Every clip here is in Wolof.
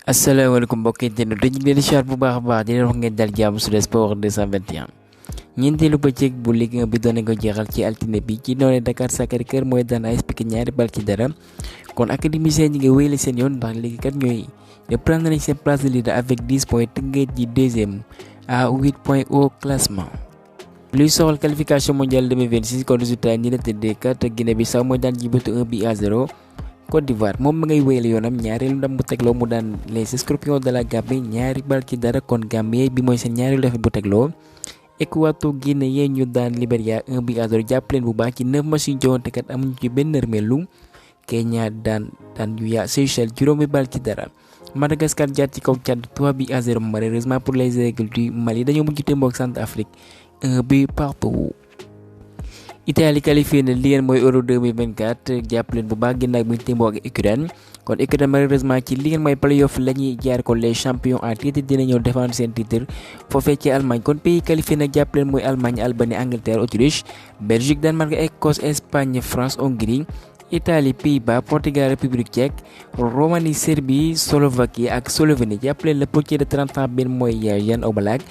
asalaamaaleykum mbokk yi dañu leen di siyaar bu baax a baax di leen wax ngeen dal jàmm su Sport 221 ñeenteelu bëccëg bu Ligue 1 bi doon nañ ko jeexal ci altine bi ci noonu Dakar Sacré-Cœur mooy daan AS Pikine ñaari bal ci dara kon académiciens ñi ngi wéyale seen yoon ndax léegi kat ñooy reprendre nañ seen place de leader avec 10 points Teungueth ji deuxième à 8 points au classement. luy soxal qualification mondiale 2026 kon résultat yi ñi la tëddee kat Guinée-Bissau mooy daan Djibouti 1-0. Côte d'Ivoire moom ma ngay wéyale yoonam ñaareelu ndam bu tegloo mu daan les Scorpions de la Gambie ñaari bal ci dara kon Gambie bi mooy seen ñaareelu defet bu tegloo. Équateur Guinée ñu daan Libéria 1-0 jàpp leen bu baax ci 9 match yu joŋante kat amuñu ci benn nërmeelu. Kenya daan yu Seychelles juróomi bal ci dara. Madagascar jaar ci kaw Tchad 3-0 malheureusement pour les Aigles du Mali dañoo mujj témboo ak Centrafrique 1-partout. Italie qualifié na li ngeen mooy Euro 2024 jàpp leen bu baax ginnaaw bi ñu témboo ak Ukraine kon Ukraine malheureusement ci li ngeen mooy playoff la ñuy jaar ko les champions en titre dina ñëw défendre seen titre foofee ci Allemagne kon pays qualifié nag jàpp leen mooy Allemagne Albanie Angleterre Autriche Belgique Danemark Écosse Espagne France Hongrie Italie Pays-Bas Portugal République tchèque Roumanie Serbie Slovaquie ak Slovénie jàpp leen le portier de 30 ans benn mooy Jan Oblak.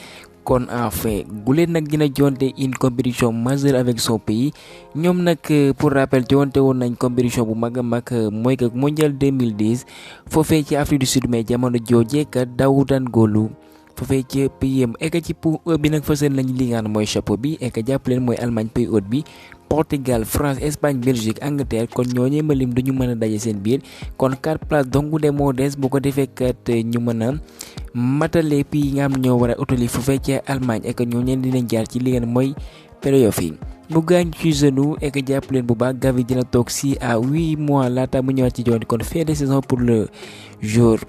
kon enfin guleen nag dina jonte une compétition majeure avec son pays ñoom nag pour rappel jonte woon nañ compétition bu mag a mag mooy que mondial 2010 foofee ci Afrique du Sud mais jamono joojee ka daw daan góolu foofee ci pays eka ci pour bi nag fësal nañ li nga xam mooy chapeau bi eka jàppaleen mooy Allemagne pays hôte bi Portugal France Espagne Belgique Angleterre kon ñooñee ma lim duñu mën a daje seen biir kon 4 places donc de moo des bu ko defee kat ñu mën a matale pays yi nga xam ñoo war a utali fu fekkee Allemagne ek ñoo ñeen dinañ jaar ci li ngeen mooy playoff yi mu gaañ ci genou ek jàpp leen bu baax Gavi dina toog 6 à 8 mois laata mu ñëwaat ci joon kon fin de saison pour le joueur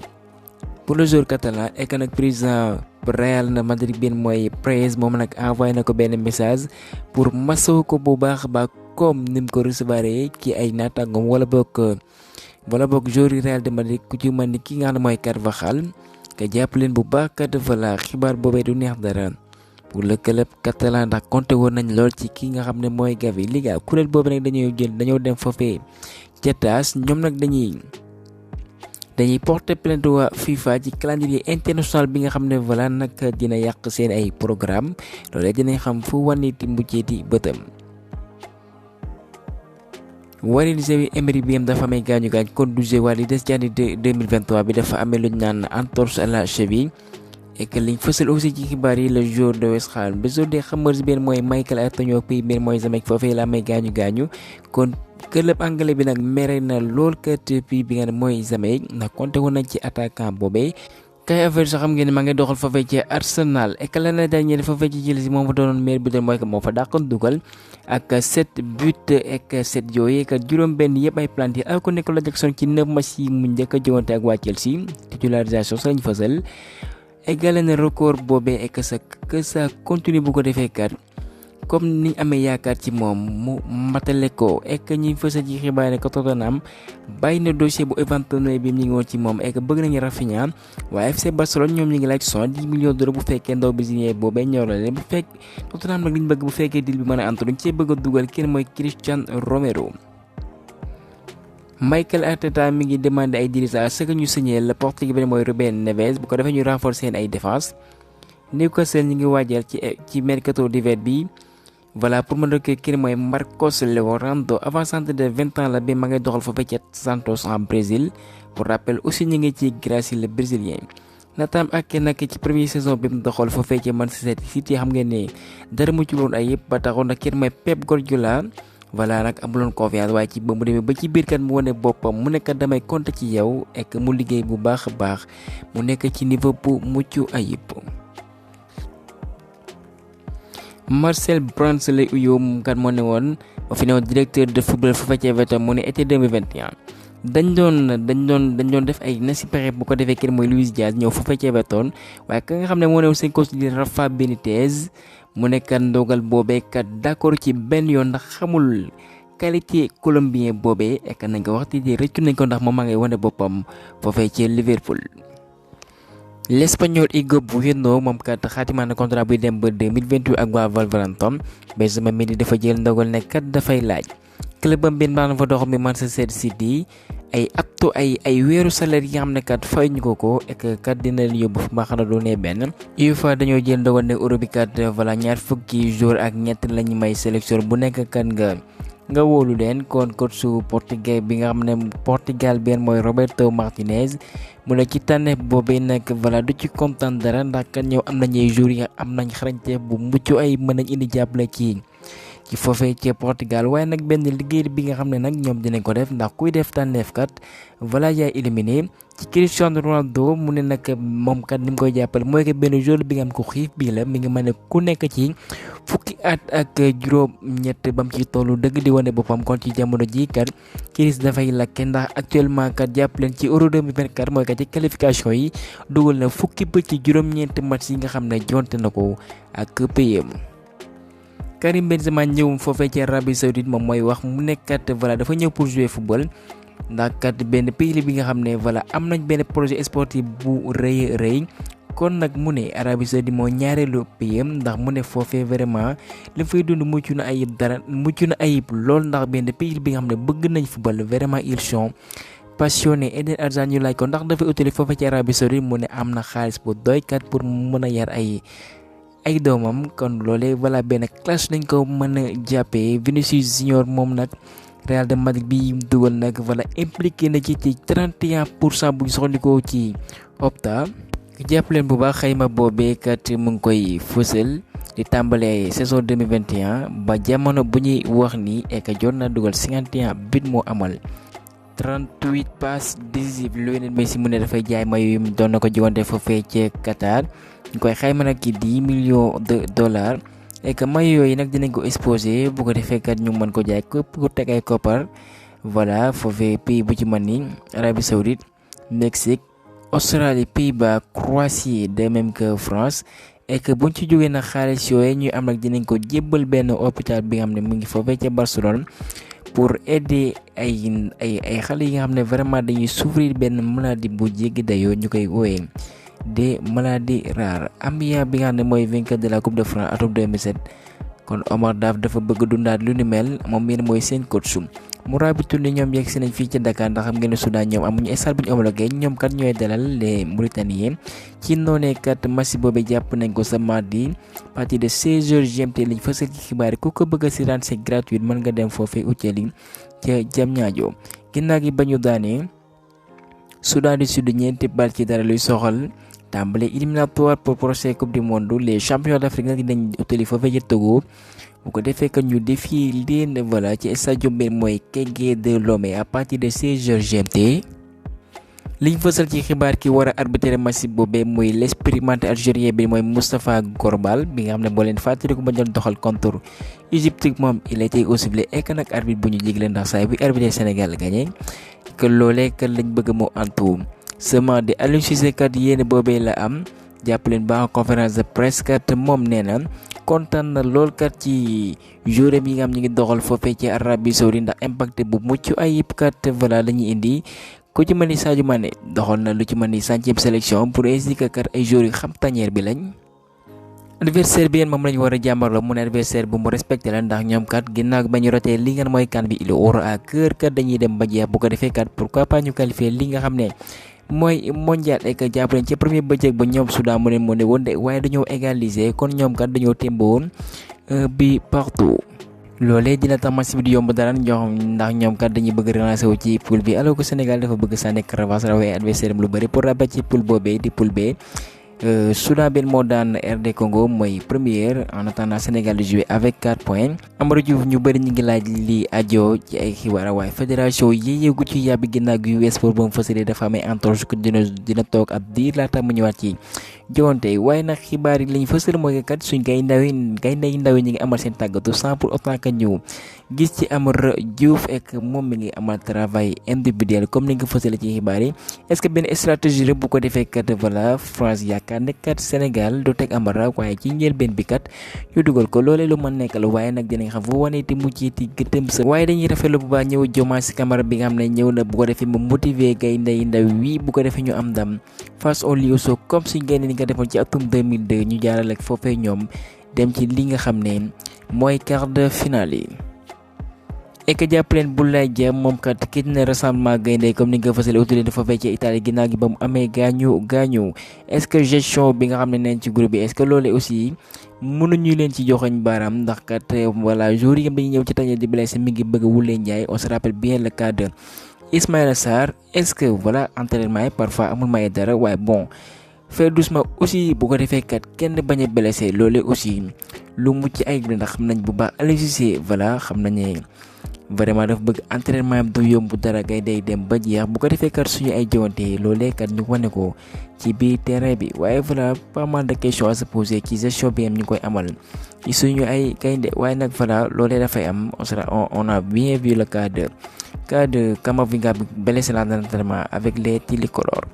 catalan ek nag président Real na Madrid benn mooy Perez moom nag envoyé na ko benn message pour masawu ko bu baax ba comme ni mu ko recevoir ci ay naataangoom wala boog joueur Real de Madrid ku ci mën ni ki nga xam ne mooy Carvajal ka jàpp leen bu baax kat voilà xibaar boobee du neex dara pour le club catalan ndax compté woon nañ lool ci ki nga xam ne mooy Gavi liga kuréel boobu nag dañoo dem foofee ca taas ñoom nag dañuy porter plainte waa FIFA ci calendrier international bi nga xam ne voilà nag dina yàq seen ay programme loolee dinañ xam fu wànniti mujjeeti bëtam. Walid Emery bi dafa amee gaañu kon du jouer wàll yi des ci année 2023 bi dafa amee lu ñu naan entorse à la cheville et que liñ fësal aussi ci xibaar yi le joueur de West Ham besoin des Hammers benn mooy Michael Antonio pays benn mooy Zamalek foofee la amee gaañu kon club anglais bi nag mere na lool kat pays bi nga ne mooy Zamalek ndax compté woon nañ ci attaquant boobee. Kai Havertz sax xam ngeen ne maa ngi doxal foofee ci Arsenal et que l'année dernière foofee ci Chelsea moom fa doonoon meilleur buteur mooy que moo fa dàqoon dugal ak 7 buts ak 7 yooyu ak juróom-benn yëpp ay planté ak ko Nicolas Jackson ci 9 matchs yi mu njëkk a jongante ak waa Chelsea titularisation sax lañ fësal égale na record boobee et que ça continue bu ko defee kat comme ni amee yaakaar ci moom mu matale ko ek ñuy fësal ci xibaar ne ko Tottenham bàyyi na dossier bu Everton bi ñu ngi woon ci moom ek bëgg nañu Rafinha waaye FC Barcelone ñoom ñu ngi laaj 70 millions d'euros bu fekkee ndaw brésilien boobee ñor la leen bu fekk Tottenham nag liñ bëgg bu fekkee deal bi mën a antu dañ cee bëgg a dugal kenn mooy Christian Romero. Mikel Arteta mi ngi demandé ay dirigeants à ce que ñu signé le portugais bi mooy Ruben Neves bu ko defee ñu renforcer seen ay défense Newcastle ñu ngi waajal ci mercato d'hiver bi. Voilà pour ma doon kii mooy Marcos Leonardo avant-centre de 20 ans la ba ma ngay doxal foofee ca Santos en Brésil pour rappel aussi ñu ngi ci Gracie le brésilien. Natam ak nag ci première saison bi mu doxal foofee ca Manchester City xam ngeen ne dara mu ci woon ay yëpp ba taxoon nag kii mooy Pep Guardiola voilà nag amuloon confiance waaye ci ba mu demee ba ci biir kat mu wane boppam mu nekk damay compter ci yow ek mu liggéey bu baax a baax mu nekk ci niveau bu mucc ayib. Marcel Brands lay uyoo moom kat moo ne woon fi ne woon directeur de football foofa ci Everton mu ne été 2021 dañ doon def ay nasi pexe bu ko defee kenn mooy Luis Diaz ñëw foofa ci Everton waaye ka nga xam ne moo ne woon seen coach di Rafa Benitez mu nekkat ndogal boobee kat d'accord ci benn yoon ndax xamul qualité colombien boobee ek nañ ko waxti di rëccu nañ ko ndax moom maa ngay wane boppam foofee ci Liverpool. L'Espagnol Igor Bueno moom kat xaatimaa na contrat buy dem ba 2028 ak waa Wolverhampton Benjamin Mendy dafa jël ndogal ne kat dafay laaj club am benn baax na fa dox mi Manchester City ay actu ay weeru salaire yi nga xam ne kat fay ñu ko et que kat dina leen yóbbu fu mbaax na doonee benn UEFA dañoo jël ndogal ne euro bi kat voilà ñaar fukki joueur ak ñett lañu may sélection bu nekk kat nga wóolu leen kon coach su portugais bi nga xam ne Portugal benn mooy Roberto Martinez mu ne ci tànneef boobee nag voilà du ci kontaan dara ndax kat ñëw am nañ ay joueurs yi am nañ xarañte bu mucc ay mën nañ indi jàppale ci foofee ci Portugal waaye nag benn liggéey bi nga xam ne nag ñoom dinañ ko def ndax kuy def tànneef kat voilà yaay éliminé ci Cristiano Ronaldo mu ne nag moom kat ni mu koy jàppale mooy que benn joueur bi nga xam ko xiif bii la mi ngi mën ne ku nekk ci fukki at ak juróom-ñett bam ci tollu dëgg di wane boppam kon ci jamono ji kat Chris dafay lakke ndax actuellement kat jàpp leen ci Euro 2024 mooy kat ci qualification yi dugal na fukki ba ci juróom-ñeenti match yi nga xam ne jonte na ko ak PM. Karim Benzema ñëwum foofee ci Arabie Saoudite moom mooy wax mu nekkat voilà dafa ñëw pour jouer football ndax kat benn pays bi nga xam ne voilà am nañ benn projet sportif bu rëy kon nag mu ne Arabie Saoudite moo ñaareelu pays ndax mu ne foofee vraiment li fay dund mucc na ayib lool ndax benn pays bi nga xam ne bëgg nañ football vraiment ils sont passionnés. Eden Hazard ñu laaj ko ndax dafay utile foofee ci Arabie Saoudite mu ne am na xaalis bu doy kat pour mën a yar ay doomam kon loolee voilà benn classe lañ ko mën a jàppee. Vinicius Junior moom nag Real de Madrid bi dugal nag voilà impliqué na ci 31% bu ñu soxandikoo ci Opta. jàpp leen bu baax xayma boobee kat mu ngi koy fësal di tàmbalee saison 2021 ba jamono bu ñuy wax ni et que jot na dugal 51 but moo amal 38 passes décisives. Lionel Messi mu ne dafay jaay mayo yi doon na ko jogante foofee ci Qatar ñu koy xayma nag ci $10 millions et que mayo yooyu nag dinañ ko exposé bu ko defee kat ñu mën ko jaay képp ku teg ay koppar voilà foofee pays bu ci mën ni Arabie Saoudite, Mexique, Australie, Pays-Bas, Croatie de même que France et que buñ ci jógee nag xaalis yooyu ñuy am nag dinañ ko jébbal benn hôpital bi nga xam ne mu ngi foofee ca Barcelone pour aider ay xale yi nga xam ne vraiment dañuy souffrir benn maladie bu jéggi dayoo ñu koy wooyee des maladies rares. Ambia bi nga xam ne mooy vainqueur de la Coupe de France atum 2007 kon Omar Daf dafa bëgg dundaat lu ni mel moom mii mooy seen coach mu rabitu ni ñoom yegg si nañ fii ci Dakar ndax xam ngeen ne Soudan ñoom amuñu stade bu ñu homologué ñoom kat ñooy dalal les Mauritaniens ci noonee kat match boobu jàpp nañ ko sa mardi partir de 16h GMT liñ fësal ci xibaar yi ku ko bëgg a si rendre c'est gratuit mën nga dem foofee utali ca Diamniadio. ginnaaw gi ba ñu daanee Soudan du Sud ñeenti bal ci dara luy soxal tàmbale éliminatoire pour prochaine coupe du monde. Les champions d'Afrique nag dinañ utali foofee ca Togo bu ko defee que ñu défier leen voilà ci stade bi mooy Kégué de Lomé à partir de 16h GMT. liñ fësal ci xibaar ki war a arbitrer match boobee mooy l'expérimenté algérien bi mooy Moustapha Gorbal bi nga xam ne boo leen fàttaliku ba doon doxal contre Égypte moom il était au sifflet et que nag arbitre bu ñu jigle ndax saa bu arbitre Sénégal gagné que loolee kat lañ bëgg moo antu seulement de Aliou Cissé kat yéene boobee la am jàpp leen ba conférence de presse kat moom nee na kontaan na lool kat ci joueur yi nga xam ñu ngi doxal foofee ci Arabie Saoudite ndax impact bu mucc ayib kat voilà la ñuy indi. ku ci mën ni Sadio Mané doxal na lu ci mën ni 5e sélection pour indiquer kat ay joueurs yu xam tanière bi lañ. adversaire bi yéen moom lañu war a jàmmarloo mu ne adversaire bu mu respecté la ndax ñoom kat ginnaaw ba ñu rotee li nga mooy kan bi il aura à cœur kat dañuy dem ba jeex bu ko defee kat pourquoi pas ñu qualifier li nga xam ne mooy mondial et que jàpp leen ci premier bëccëg ba ñoom Soudan mu ne woon de waaye dañoo égaliser kon ñoom kat dañoo témboon bi partout. loolee dina tax match bi di yomb dara ndax ñoom kat dañuy bëgg relancer wu ci poule bi alors que Sénégal dafa bëgg sànni revanche rawee adversaire am lu bëri pour rabat ci poule boobee di poule B. Soudan benn moo daan RD Congo mooy première en attendant Sénégal di jouer avec 4 points. Amadou Diouf ñu bëri ñu ngi laaj li ajo ci ay xibaar waaye fédération yi yëgu ci yàbbi ginnaaw gi US Sport ba mu fësalee dafa amee entorse que dina toog ab diir laata mu ñëwaat ci joonte waaye nag xibaar yi lañ fësal mooy kat suñ gaynde yi ndaw yi ñu ngi amal seen tàggatu sans pour autant que ñu gis ci Amadou Diouf ek moom mi ngi amal travail individuel comme ni nga fësale ci xibaar yi. Est-ce que benn stratégie rek bu ko defee kat voilà France yaakaar ne kat Sénégal du teg Amara waaye ci njëlbeen bi kat ñu dugal ko loolee lu mën nekkal waaye nag dinañ xam fu waneeti mucciti gëtëm sa waaye dañuy rafetlu bu baax ñëw Diomaye Camara bi nga xam ne ñëw na bu ko defee mu motiver gaynde yi ndaw wi bu ko defee ñu am ndam face au Liosso comme suñ gaynde ni nga defoon ci atum 2002 ñu jaarale ak foofee ñoom dem ci li nga xam ne mooy quart de finale yi. et que jàpp leen Boulaye Dia moom kat kit na rassemblement gaynde comme ni nga ko fasale utile dafa fay ci Italie ginnaaw gi ba mu amee gaañu est-ce que gestion bi nga xam ne neen ci groupe bi est-ce que loolu aussi mënuñu leen ci joxoñ baaraam ndax kat voilà jour yi dañuy ñëw ci tañe di blessé mi ngi bëgg Wule Ndiaye on se rappelle bien le cas de Ismaïla Sarr est-ce que voilà entraînement yi parfois amul maye dara waaye bon faire doucement aussi bu ko defee kat kenn bañ a blessé loolu aussi lu mucc ay ndax xam nañ bu baax Aliou Cissé voilà xam nañ ne vraiment dafa bëgg entraînement du yomb dara kay day dem ba jeex bu ko defee kat suñu ay jowante loolee kat ñu wane ko ci biir terrain bi waaye voilà pas mal de questions à se poser ci gestion bi am ñu koy amal ci suñu ay gaynde waaye nag voilà loolee dafay am on a bien vu le cas de Camavinga blessé dans l'entraînement avec les tricolores.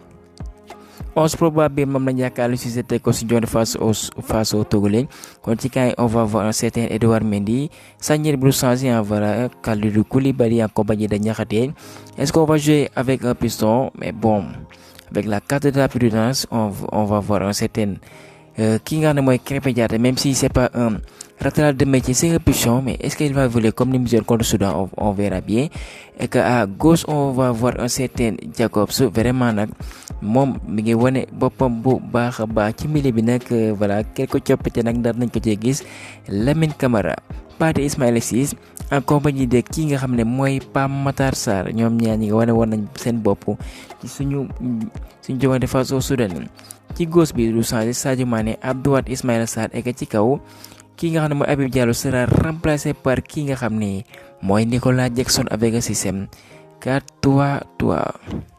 11 probable moom lañ yaakaar lu Cissé teg ko si jonne face au Togolais kon ci kaay on va voir un certain Edouard Mendy Sagnier bu changé en voilà Kalidou Koulibaly en compagnie de Niakhaté. Est-ce qu'on va jouer avec un piston? Mais bon, avec la carte de la prudence on va voir un certain ki nga xam ne mooy Krépin Diatta, même si c'est pas un latéral de métier, c'est un piston, mais est-ce qu'il va voler comme le Niger contre Soudan? On verra bien. Et qu'à gauche on va voir un certain Jacobs vraiment nag moom mi ngi wane boppam bu baax a baax ci milieu bi nag voilà quelque coppite nag ndar nañ ko cee gis. Lamine Camara, Pathé Ismaïla Ciss en compagnie de ki nga xam ne mooy Pape Matar Sarr, ñoom ñaar ñi nga wane woon nañ seen bopp ci suñu joŋante face au Soudan. ci gauche bi du changé Sadio Mané, Abdou Wade, Ismaïla Sarr et que ci kaw ki nga xam ne mooy Habib Diallo sera remplacé par ki nga xam ne mooy Nicolas Jackson avec un système 4-3-3.